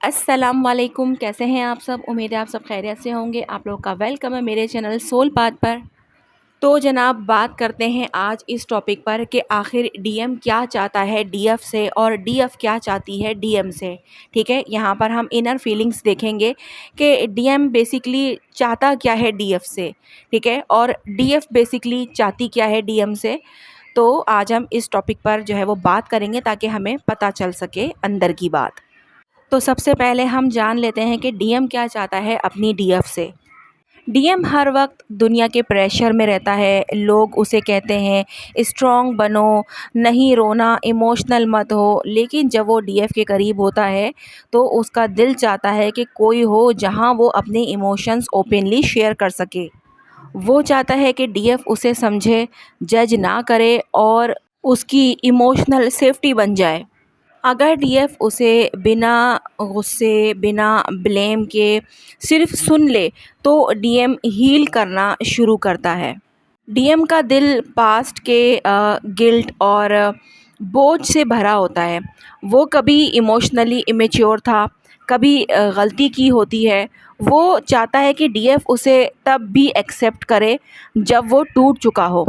अस्सलाम वालेकुम। कैसे हैं आप सब? उम्मीद है आप सब खैरियत से होंगे। आप लोग का वेलकम है मेरे चैनल सोल पाथ पर। तो जनाब, बात करते हैं आज इस टॉपिक पर कि आखिर डीएम क्या चाहता है डीएफ से और डीएफ क्या चाहती है डीएम से। ठीक है, यहाँ पर हम इनर फीलिंग्स देखेंगे कि डीएम बेसिकली चाहता क्या है डीएफ से। ठीक है, और डीएफ बेसिकली चाहती क्या है डीएम से। तो आज हम इस टॉपिक पर जो है वो बात करेंगे ताकि हमें पता चल सके अंदर की बात। तो सबसे पहले हम जान लेते हैं कि डीएम क्या चाहता है अपनी डीएफ से। डीएम हर वक्त दुनिया के प्रेशर में रहता है। लोग उसे कहते हैं स्ट्रॉन्ग बनो, नहीं रोना, इमोशनल मत हो। लेकिन जब वो डीएफ के करीब होता है तो उसका दिल चाहता है कि कोई हो जहां वो अपने इमोशंस ओपनली शेयर कर सके। वो चाहता है कि डीएफ उसे समझे, जज ना करे और उसकी इमोशनल सेफ्टी बन जाए। अगर डीएफ उसे बिना गुस्से, बिना ब्लेम के सिर्फ सुन ले तो डीएम हील करना शुरू करता है। डीएम का दिल पास्ट के गिल्ट और बोझ से भरा होता है। वो कभी इमोशनली इमेच्योर था, कभी गलती की होती है। वो चाहता है कि डीएफ उसे तब भी एक्सेप्ट करे जब वो टूट चुका हो।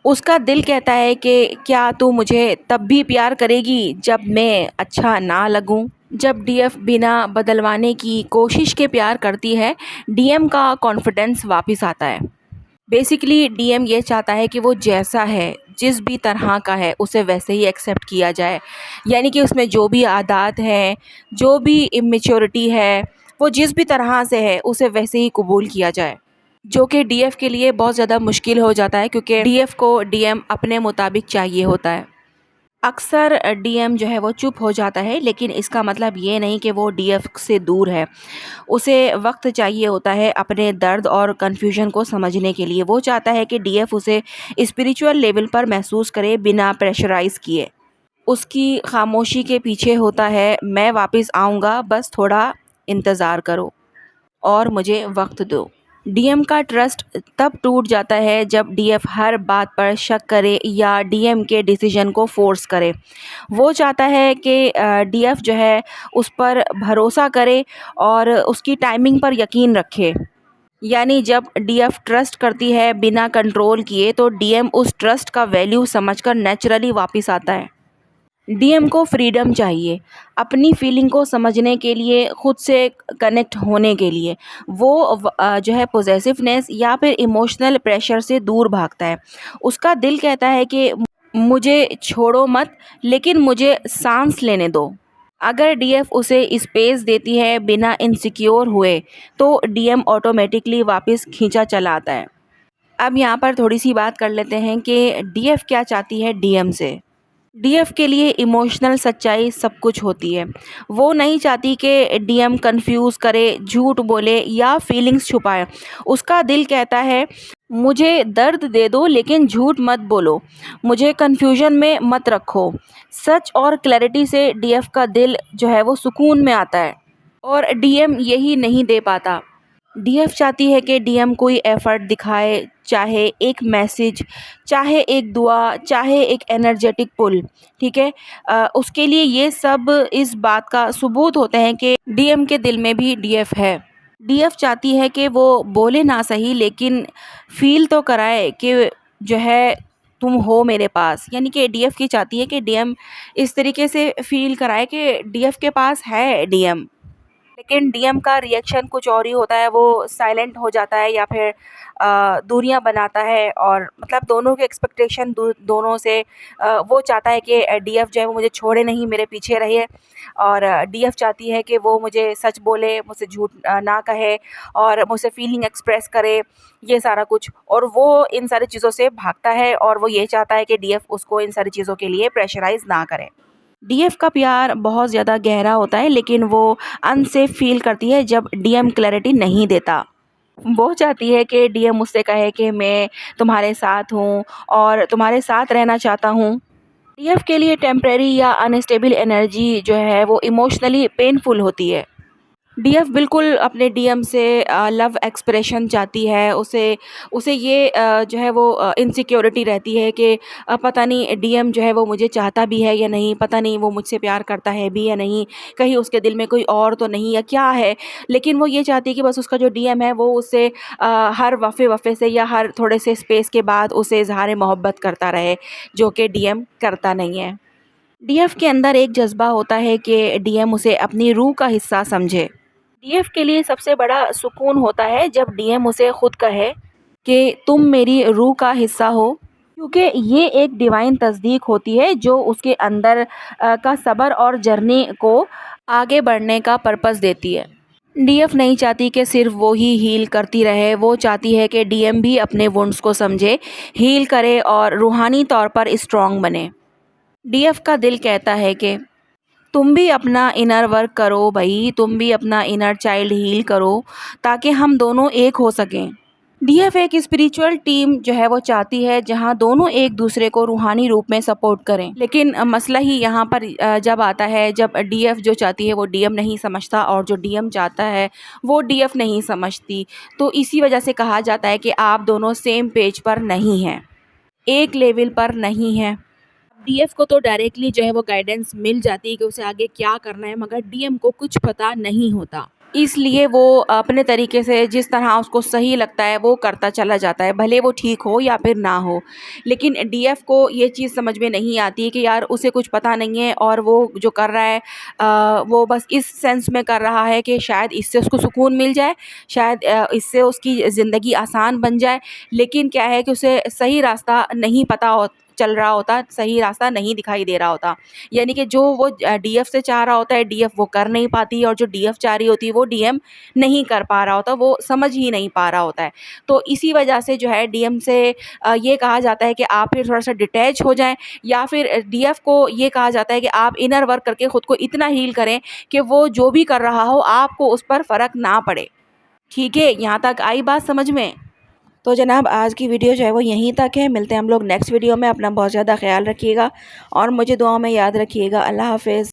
उसका दिल कहता है कि क्या तू मुझे तब भी प्यार करेगी जब मैं अच्छा ना लगूं। जब डीएफ बिना बदलवाने की कोशिश के प्यार करती है, डीएम का कॉन्फिडेंस वापस आता है। बेसिकली डीएम ये चाहता है कि वो जैसा है, जिस भी तरह का है, उसे वैसे ही एक्सेप्ट किया जाए। यानी कि उसमें जो भी आदत हैं, जो भी इमेच्योरिटी है, वो जिस भी तरह से है उसे वैसे ही कबूल किया जाए। जो कि डीएफ के लिए बहुत ज़्यादा मुश्किल हो जाता है क्योंकि डीएफ को डीएम अपने मुताबिक चाहिए होता है। अक्सर डीएम जो है वो चुप हो जाता है, लेकिन इसका मतलब ये नहीं कि वो डीएफ से दूर है। उसे वक्त चाहिए होता है अपने दर्द और कन्फ्यूजन को समझने के लिए। वो चाहता है कि डीएफ उसे स्पिरिचुअल लेवल पर महसूस करे बिना प्रेशराइज किए। उसकी खामोशी के पीछे होता है मैं वापस आऊँगा, बस थोड़ा इंतज़ार करो और मुझे वक्त दो। डीएम का ट्रस्ट तब टूट जाता है जब डीएफ हर बात पर शक करे या डीएम के डिसीजन को फोर्स करे। वो चाहता है कि डीएफ जो है उस पर भरोसा करे और उसकी टाइमिंग पर यकीन रखे। यानी जब डीएफ ट्रस्ट करती है बिना कंट्रोल किए तो डीएम उस ट्रस्ट का वैल्यू समझकर नेचुरली वापस आता है। डीएम को फ्रीडम चाहिए अपनी फीलिंग को समझने के लिए, खुद से कनेक्ट होने के लिए। वो जो है पोजेसिवनेस या फिर इमोशनल प्रेशर से दूर भागता है। उसका दिल कहता है कि मुझे छोड़ो मत, लेकिन मुझे सांस लेने दो। अगर डीएफ उसे स्पेस देती है बिना इनसिक्योर हुए तो डीएम ऑटोमेटिकली वापस खींचा चला आता है। अब यहाँ पर थोड़ी सी बात कर लेते हैं कि डीएफ क्या चाहती है डीएम से। डीएफ के लिए इमोशनल सच्चाई सब कुछ होती है। वो नहीं चाहती कि डीएम कंफ्यूज करे, झूठ बोले या फीलिंग्स छुपाए। उसका दिल कहता है मुझे दर्द दे दो लेकिन झूठ मत बोलो, मुझे कंफ्यूजन में मत रखो। सच और क्लैरिटी से डीएफ का दिल जो है वो सुकून में आता है और डीएम यही नहीं दे पाता। डीएफ चाहती है कि डीएम कोई एफर्ट दिखाए, चाहे एक मैसेज, चाहे एक दुआ, चाहे एक एनर्जेटिक पुल। ठीक है, उसके लिए ये सब इस बात का सबूत होते हैं कि डीएम के दिल में भी डीएफ है। डीएफ चाहती है कि वो बोले ना सही, लेकिन फील तो कराए कि जो है तुम हो मेरे पास। यानी कि डीएफ की चाहती है कि डीएम इस तरीके से फील कराए कि डीएफ के पास है डीएम। लेकिन डीएम का रिएक्शन कुछ और ही होता है। वो साइलेंट हो जाता है या फिर दूरियां बनाता है और मतलब दोनों के एक्सपेक्टेशन दोनों से वो चाहता है कि डीएफ जो है वो मुझे छोड़े नहीं, मेरे पीछे रहे। और डीएफ चाहती है कि वो मुझे सच बोले, मुझसे झूठ ना कहे और मुझसे फीलिंग एक्सप्रेस करे, ये सारा कुछ। और वो इन सारी चीज़ों से भागता है और वो ये चाहता है कि डीएफ उसको इन सारी चीज़ों के लिए प्रेशराइज़ ना करे। डीएफ का प्यार बहुत ज़्यादा गहरा होता है, लेकिन वो अनसेफ फील करती है जब डीएम क्लैरिटी नहीं देता। वो चाहती है कि डीएम मुझसे कहे कि मैं तुम्हारे साथ हूँ और तुम्हारे साथ रहना चाहता हूँ। डीएफ के लिए टेम्परेरी या अनस्टेबल एनर्जी जो है वो इमोशनली पेनफुल होती है। डीएफ बिल्कुल अपने डीएम से लव एक्सप्रेशन चाहती है। उसे उसे ये जो है वो इनसिक्योरिटी रहती है कि पता नहीं डीएम जो है वो मुझे चाहता भी है या नहीं, पता नहीं वो मुझसे प्यार करता है भी या नहीं, कहीं उसके दिल में कोई और तो नहीं या क्या है। लेकिन वो ये चाहती है कि बस उसका जो डीएम है वो उससे हर वफ़े-वफ़े से या हर थोड़े से स्पेस के बाद उसे इज़हार मोहब्बत करता रहे, जो कि डीएम करता नहीं है। डीएफ के अंदर एक जज़्बा होता है कि डीएम उसे अपनी रूह का हिस्सा समझे। डीएफ के लिए सबसे बड़ा सुकून होता है जब डीएम उसे खुद कहे कि तुम मेरी रूह का हिस्सा हो, क्योंकि ये एक डिवाइन तस्दीक होती है जो उसके अंदर का सब्र और जर्नी को आगे बढ़ने का पर्पस देती है। डीएफ नहीं चाहती कि सिर्फ वो ही हील करती रहे, वो चाहती है कि डीएम भी अपने वुंड्स को समझे, हील करे और रूहानी तौर पर स्ट्रॉन्ग बने। डीएफ का दिल कहता है कि तुम भी अपना इनर वर्क करो भई, तुम भी अपना इनर चाइल्ड हील करो ताकि हम दोनों एक हो सकें। डीएफ एक स्पिरिचुअल टीम जो है वो चाहती है जहां दोनों एक दूसरे को रूहानी रूप में सपोर्ट करें। लेकिन मसला ही यहाँ पर जब आता है, जब डीएफ जो चाहती है वो डीएम नहीं समझता और जो डीएम चाहता है वो डीएफ नहीं समझती। तो इसी वजह से कहा जाता है कि आप दोनों सेम पेज पर नहीं हैं, एक लेवल पर नहीं हैं। डीएफ को तो डायरेक्टली जो है वो गाइडेंस मिल जाती है कि उसे आगे क्या करना है, मगर डीएम को कुछ पता नहीं होता। इसलिए वो अपने तरीके से जिस तरह उसको सही लगता है वो करता चला जाता है, भले वो ठीक हो या फिर ना हो। लेकिन डीएफ को ये चीज़ समझ में नहीं आती है कि यार उसे कुछ पता नहीं है और वो जो कर रहा है वो बस इस सेंस में कर रहा है कि शायद इससे उसको सुकून मिल जाए, शायद इससे उसकी ज़िंदगी आसान बन जाए। लेकिन क्या है कि उसे सही रास्ता नहीं पता चल रहा होता, सही रास्ता नहीं दिखाई दे रहा होता। यानी कि जो वो डीएफ से चाह रहा होता है डीएफ वो कर नहीं पाती, और जो डीएफ चाह रही होती है वो डीएम नहीं कर पा रहा होता, वो समझ ही नहीं पा रहा होता है। तो इसी वजह से जो है डीएम से ये कहा जाता है कि आप फिर थोड़ा सा डिटैच हो जाएं, या फिर डीएफ को ये कहा जाता है कि आप इनर वर्क करके ख़ुद को इतना हील करें कि वो जो भी कर रहा हो आपको उस पर फ़र्क ना पड़े। ठीक है, यहाँ तक आई बात समझ में? तो जनाब आज की वीडियो जो है वो यहीं तक है। मिलते हैं हम लोग नेक्स्ट वीडियो में। अपना बहुत ज़्यादा ख्याल रखिएगा और मुझे दुआ में याद रखिएगा। अल्लाह हाफ़िज़।